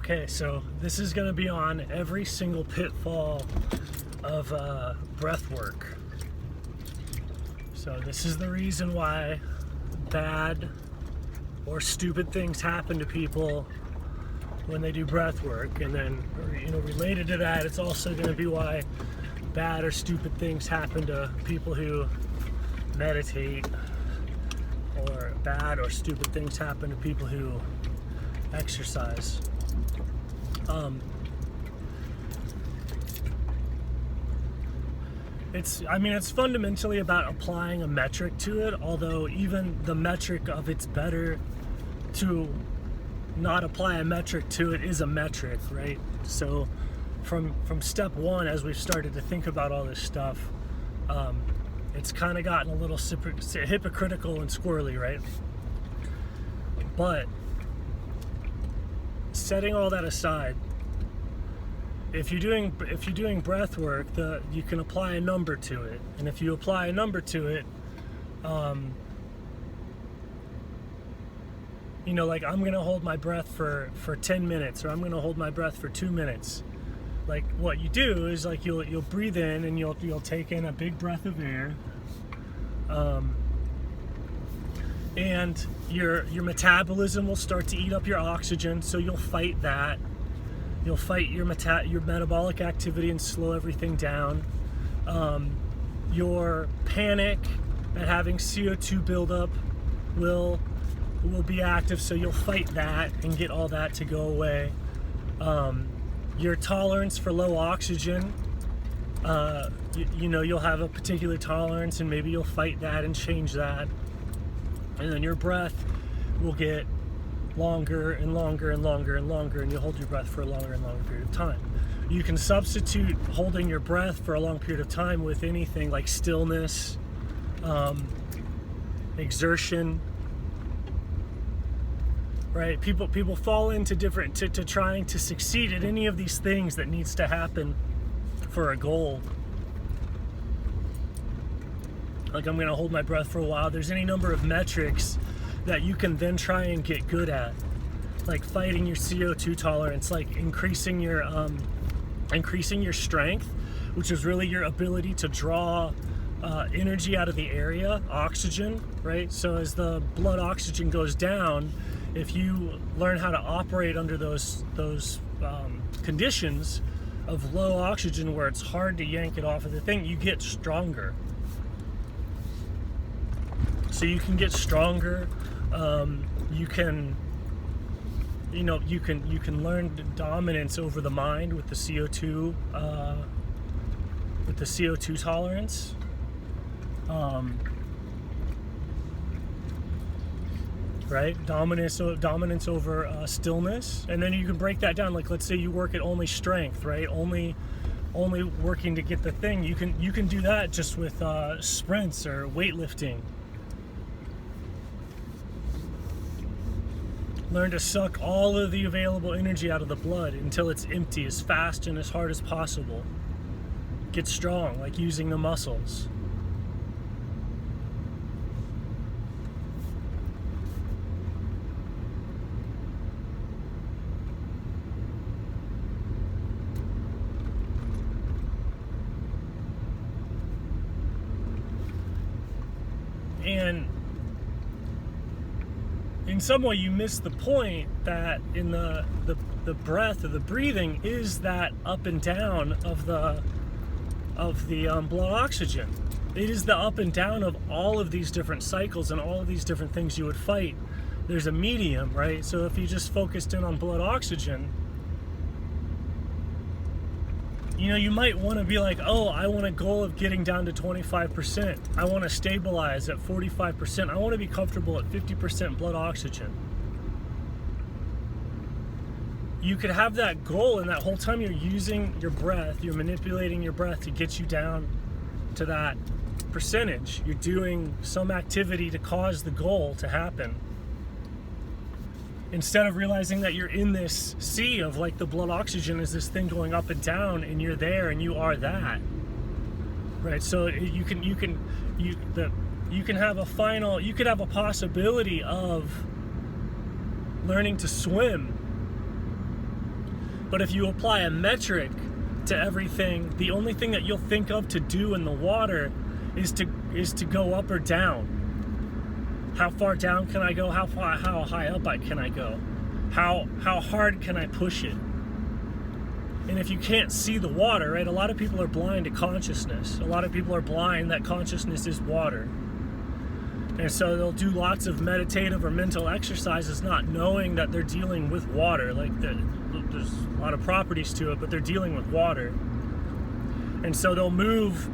Okay, so this is going to be on every single pitfall of breath work. So this is the reason why bad or stupid things happen to people when they do breath work. And then, related to that, it's also going to be why bad or stupid things happen to people who meditate, or bad or stupid things happen to people who exercise. It's fundamentally about applying a metric to it, although even the metric of it's better to not apply a metric to it is a metric, right? So from step one, as we've started to think about all this stuff, it's kind of gotten a little hypocritical and squirrely, right? But setting all that aside, if you're doing breath work, you can apply a number to it, and if you apply a number to it, like I'm gonna hold my breath for 10 minutes, or I'm gonna hold my breath for 2 minutes. Like what you do is like you'll breathe in and you'll take in a big breath of air, and your metabolism will start to eat up your oxygen, so you'll fight that. You'll fight your metabolic activity and slow everything down. Your panic at having CO2 buildup will be active, so you'll fight that and get all that to go away. Your tolerance for low oxygen, you'll have a particular tolerance, and maybe you'll fight that and change that. And then your breath will get longer and longer and longer and longer, and you'll hold your breath for a longer and longer period of time. You can substitute holding your breath for a long period of time with anything like stillness, exertion, right? People fall into to trying to succeed at any of these things that needs to happen for a goal. Like, I'm gonna hold my breath for a while. There's any number of metrics that you can then try and get good at, like fighting your CO2 tolerance, like increasing your strength, which is really your ability to draw energy out of the area, oxygen, right? So as the blood oxygen goes down, if you learn how to operate under those conditions of low oxygen where it's hard to yank it off of the thing, you get stronger. So you can get stronger. You can learn dominance over the mind with the CO2 tolerance. Right? Dominance over stillness, and then you can break that down. Like, let's say you work at only strength, right? Only working to get the thing. You can do that just with sprints or weightlifting. Learn to suck all of the available energy out of the blood until it's empty, as fast and as hard as possible. Get strong, like using the muscles. And in some way you miss the point that in the breath or the breathing is that up and down of the blood oxygen. It is the up and down of all of these different cycles and all of these different things you would fight. There's a medium, right? So if you just focused in on blood oxygen, you might want to be like, oh, I want a goal of getting down to 25%. I want to stabilize at 45%. I want to be comfortable at 50% blood oxygen. You could have that goal, and that whole time you're using your breath, you're manipulating your breath to get you down to that percentage. You're doing some activity to cause the goal to happen, instead of realizing that you're in this sea of, like, the blood oxygen is this thing going up and down, and you're there and you are that, right? So you could have a possibility of learning to swim But if you apply a metric to everything, the only thing that you'll think of to do in the water is to go up or down. How far down can I go? How high up can I go? How hard can I push it? And if you can't see the water, right? A lot of people are blind to consciousness. A lot of people are blind that consciousness is water. And so they'll do lots of meditative or mental exercises not knowing that they're dealing with water. Like there's a lot of properties to it, but they're dealing with water. And so they'll move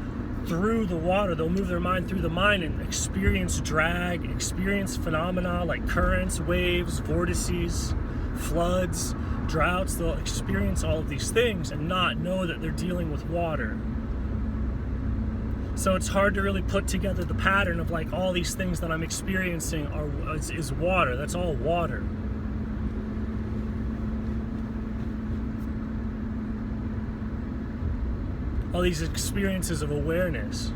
through the water. They'll move their mind through the mind and experience drag, experience phenomena like currents, waves, vortices, floods, droughts. They'll experience all of these things and not know that they're dealing with water. So it's hard to really put together the pattern of like all these things that I'm experiencing is water. That's all water. All these experiences of awareness.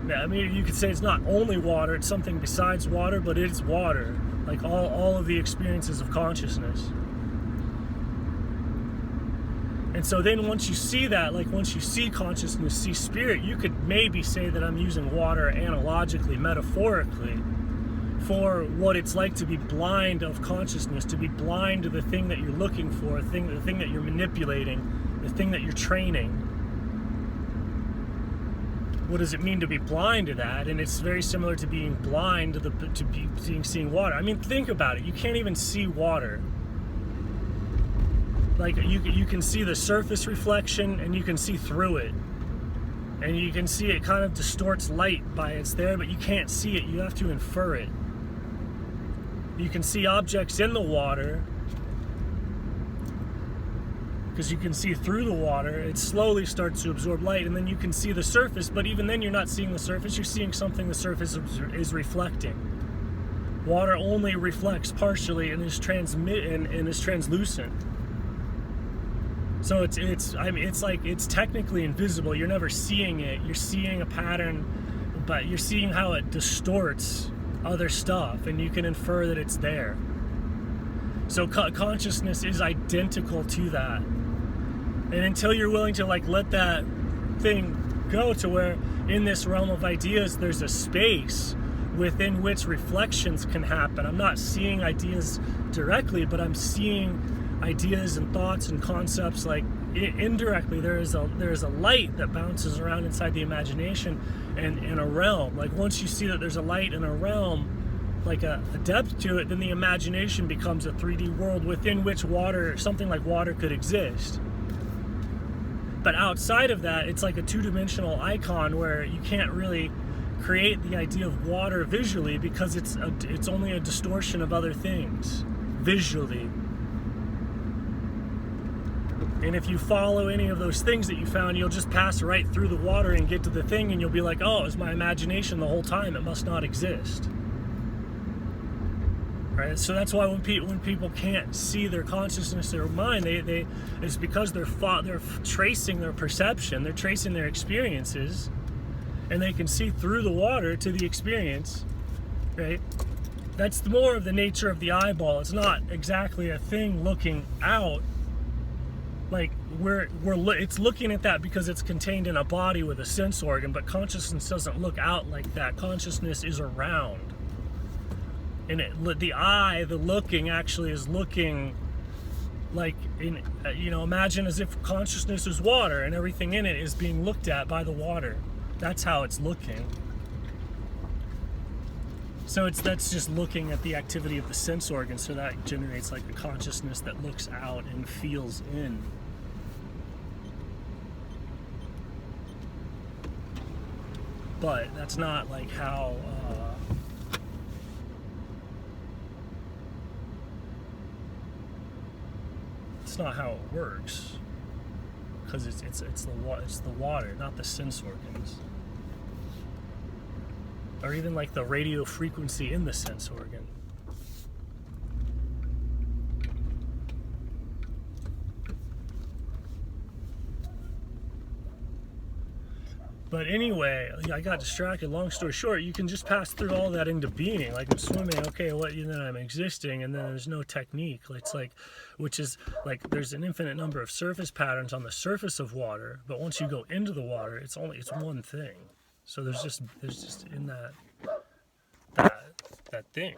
Yeah, I mean, you could say it's not only water, it's something besides water, but it's water. Like all of the experiences of consciousness. And so then once you see that, like once you see consciousness, see spirit, you could maybe say that I'm using water analogically, metaphorically, for what it's like to be blind of consciousness, to be blind to the thing that you're looking for, the thing that you're manipulating, the thing that you're training. What does it mean to be blind to that? And it's very similar to being blind to seeing water. I mean, think about it. You can't even see water. Like you can see the surface reflection and you can see through it. And you can see it kind of distorts light by it's there, but you can't see it. You have to infer it. You can see objects in the water because you can see through the water. It slowly starts to absorb light, and then you can see the surface, but even then you're not seeing the surface. You're seeing something the surface is reflecting. Water only reflects partially and is translucent. So it's technically invisible. You're never seeing it. You're seeing a pattern, but you're seeing how it distorts other stuff, and you can infer that it's there. So consciousness is identical to that. And until you're willing to like let that thing go to where in this realm of ideas there's a space within which reflections can happen. I'm not seeing ideas directly, but I'm seeing ideas and thoughts and concepts like indirectly. There is a light that bounces around inside the imagination and in a realm. Like once you see that there's a light in a realm, like a depth to it, then the imagination becomes a 3D world within which something like water could exist. But outside of that, it's like a two-dimensional icon where you can't really create the idea of water visually because it's only a distortion of other things visually. And if you follow any of those things that you found, you'll just pass right through the water and get to the thing, and you'll be like, oh, it was my imagination the whole time. It must not exist. Right? So that's why when people can't see their consciousness, their mind, it's because they're tracing their perception, they're tracing their experiences, and they can see through the water to the experience, right? That's more of the nature of the eyeball. It's not exactly a thing looking out. Like it's looking at that because it's contained in a body with a sense organ, but consciousness doesn't look out like that. Consciousness is around. And the eye, the looking, actually is looking like, imagine as if consciousness is water and everything in it is being looked at by the water. That's how it's looking. So that's just looking at the activity of the sense organ, so that generates like a consciousness that looks out and feels in. But that's not like how it's not how it works, because it's the water, not the sense organs, or even like the radio frequency in the sense organ. But anyway, I got distracted. Long story short, you can just pass through all that into being. Like I'm swimming, okay, what? Then I'm existing, and then there's no technique. It's like, which is like there's an infinite number of surface patterns on the surface of water, but once you go into the water, it's one thing. So there's just in that thing.